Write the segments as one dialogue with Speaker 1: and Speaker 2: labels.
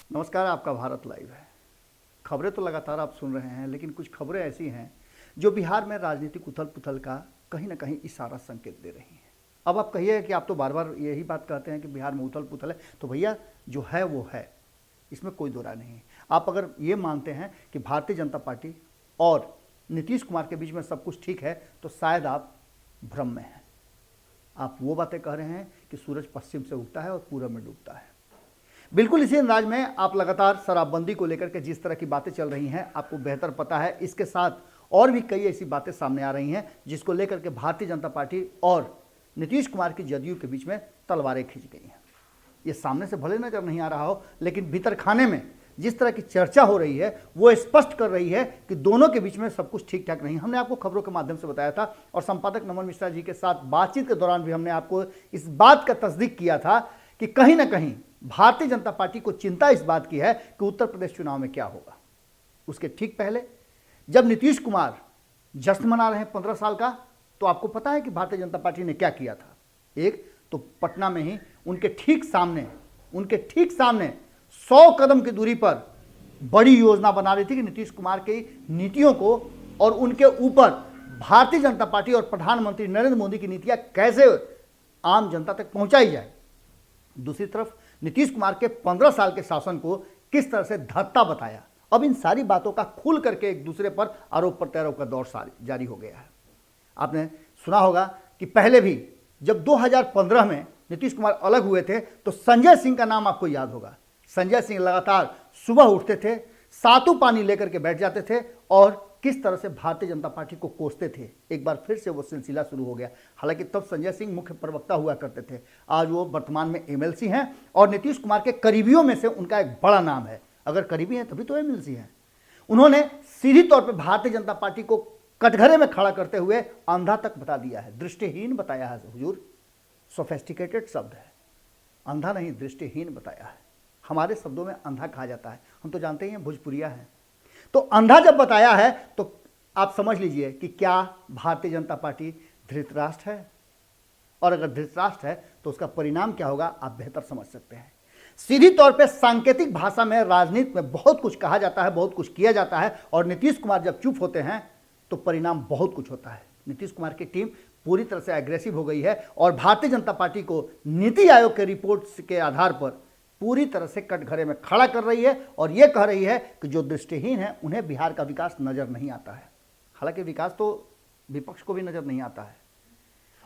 Speaker 1: नमस्कार, आपका भारत लाइव है। खबरें तो लगातार आप सुन रहे हैं, लेकिन कुछ खबरें ऐसी हैं जो बिहार में राजनीतिक उथल पुथल का कहीं ना कहीं इशारा संकेत दे रही हैं। अब आप कहिए कि आप तो बार बार यही बात कहते हैं कि बिहार में उथल पुथल है, तो भैया जो है वो है, इसमें कोई दो राय नहीं है। आप अगर ये मानते हैं कि भारतीय जनता पार्टी और नीतीश कुमार के बीच में सब कुछ ठीक है, तो शायद आप भ्रम में हैं। आप वो बातें कह रहे हैं कि सूरज पश्चिम से उगता है और पूरब में डूबता है। बिल्कुल इसी अंदाज में आप लगातार शराबबंदी को लेकर के जिस तरह की बातें चल रही हैं, आपको बेहतर पता है। इसके साथ और भी कई ऐसी बातें सामने आ रही हैं जिसको लेकर के भारतीय जनता पार्टी और नीतीश कुमार की जदयू के बीच में तलवारें खींच गई हैं। ये सामने से भले नजर नहीं आ रहा हो, लेकिन भीतर खाने में जिस तरह की चर्चा हो रही है वो स्पष्ट कर रही है कि दोनों के बीच में सब कुछ ठीक ठाक नहीं। हमने आपको खबरों के माध्यम से बताया था और संपादक नमन मिश्रा जी के साथ बातचीत के दौरान भी हमने आपको इस बात का तस्दीक किया था कि कहीं ना कहीं भारतीय जनता पार्टी को चिंता इस बात की है कि उत्तर प्रदेश चुनाव में क्या होगा। उसके ठीक पहले जब नीतीश कुमार जश्न मना रहे हैं 15 साल का, तो आपको पता है कि भारतीय जनता पार्टी ने क्या किया था। एक तो पटना में ही उनके ठीक सामने 100 कदम की दूरी पर बड़ी योजना बना रही थी कि नीतीश कुमार की नीतियों को और उनके ऊपर भारतीय जनता पार्टी और प्रधानमंत्री नरेंद्र मोदी की नीतियां कैसे आम जनता तक पहुंचाई जाए। दूसरी तरफ नीतीश कुमार के 15 साल के शासन को किस तरह से धत्ता बताया। अब इन सारी बातों का खुल करके एक दूसरे पर आरोप प्रत्यारोप का दौर जारी हो गया है। आपने सुना होगा कि पहले भी जब 2015 में नीतीश कुमार अलग हुए थे तो संजय सिंह का नाम आपको याद होगा। संजय सिंह लगातार सुबह उठते थे, सातु पानी लेकर के बैठ जाते थे और किस तरह से भारतीय जनता पार्टी को कोसते थे। एक बार फिर से वो सिलसिला शुरू हो गया। हालांकि तब संजय सिंह मुख्य प्रवक्ता हुआ करते थे, आज वो वर्तमान में एमएलसी हैं और नीतीश कुमार के करीबियों में से उनका एक बड़ा नाम है। अगर करीबी हैं तभी तो एमएलसी हैं। उन्होंने सीधी तौर पर भारतीय जनता पार्टी को कटघरे में खड़ा करते हुए अंधा तक बता दिया है, दृष्टिहीन बताया है। हुजूर, सोफेस्टिकेटेड शब्द है, अंधा नहीं दृष्टिहीन बताया है। हमारे शब्दों में अंधा कहा जाता है, हम तो जानते ही हैं भोजपुरिया है। तो अंधा जब बताया है तो आप समझ लीजिए कि क्या भारतीय जनता पार्टी धृतराष्ट्र है, और अगर धृतराष्ट्र है तो उसका परिणाम क्या होगा आप बेहतर समझ सकते हैं। सीधी तौर पे सांकेतिक भाषा में राजनीति में बहुत कुछ कहा जाता है, बहुत कुछ किया जाता है, और नीतीश कुमार जब चुप होते हैं तो परिणाम बहुत कुछ होता है। नीतीश कुमार की टीम पूरी तरह से एग्रेसिव हो गई है और भारतीय जनता पार्टी को नीति आयोग के रिपोर्ट्स के आधार पर पूरी तरह से कटघरे में खड़ा कर रही है और यह कह रही है कि जो दृष्टिहीन है उन्हें बिहार का विकास नजर नहीं आता है। हालांकि विकास तो विपक्ष को भी नजर नहीं आता है।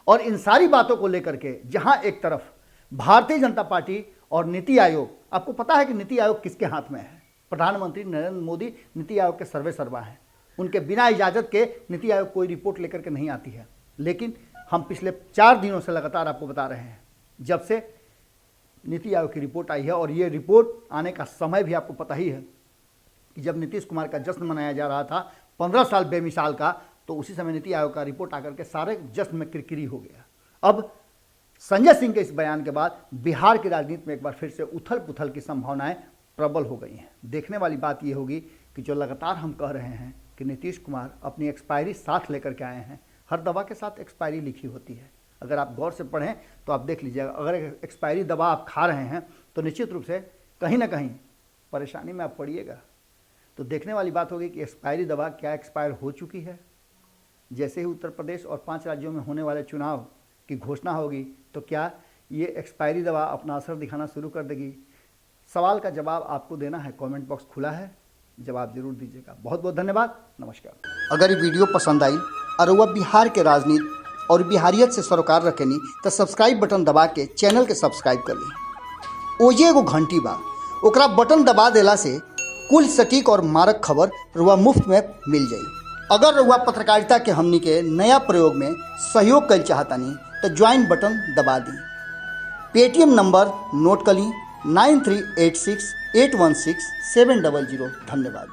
Speaker 1: और इन सारी बातों को लेकर के जहां एक तरफ भारतीय जनता पार्टी और नीति आयोग, आपको पता है कि नीति आयोग किसके हाथ में है। प्रधानमंत्री नरेंद्र मोदी नीति आयोग के सर्वे सर्वा हैं। उनके बिना इजाजत के नीति आयोग कोई रिपोर्ट लेकर के नहीं आती है। लेकिन हम पिछले 4 दिनों से लगातार आपको बता रहे हैं, जब से नीति आयोग की रिपोर्ट आई है, और ये रिपोर्ट आने का समय भी आपको पता ही है कि जब नीतीश कुमार का जश्न मनाया जा रहा था 15 साल बेमिसाल का, तो उसी समय नीति आयोग का रिपोर्ट आकर के सारे जश्न में किरकिरी हो गया। अब संजय सिंह के इस बयान के बाद बिहार की राजनीति में एक बार फिर से उथल पुथल की संभावनाएं प्रबल हो गई हैं। देखने वाली बात यह होगी कि जो लगातार हम कह रहे हैं कि नीतीश कुमार अपनी एक्सपायरी साथ लेकर के आए हैं, हर दवा के साथ एक्सपायरी लिखी होती है। अगर आप गौर से पढ़ें तो आप देख लीजिएगा, अगर एक्सपायरी दवा आप खा रहे हैं तो निश्चित रूप से कहीं ना कहीं परेशानी में आप पड़िएगा। तो देखने वाली बात होगी कि एक्सपायरी दवा क्या एक्सपायर हो चुकी है। जैसे ही उत्तर प्रदेश और 5 राज्यों में होने वाले चुनाव की घोषणा होगी तो क्या ये एक्सपायरी दवा अपना असर दिखाना शुरू कर देगी। सवाल का जवाब आपको देना है, कमेंट बॉक्स खुला है, जवाब जरूर दीजिएगा। बहुत बहुत धन्यवाद, नमस्कार। अगर ये वीडियो पसंद आई और वह बिहार के राजनीति और बिहारियत से सरोकार रखेनी तो सब्सक्राइब बटन दबा के चैनल के सब्सक्राइब कर ली। ओजे एगो घंटी बा, ओकरा बटन दबा देला से कुल सटीक और मारक खबर रुआ मुफ्त में मिल जाई। अगर रुआ पत्रकारिता के हमनी के नया प्रयोग में सहयोग कर चाहतानी तो ज्वाइन बटन दबा दी। पेटीएम नंबर नोट कर ली 9386816700। धन्यवाद।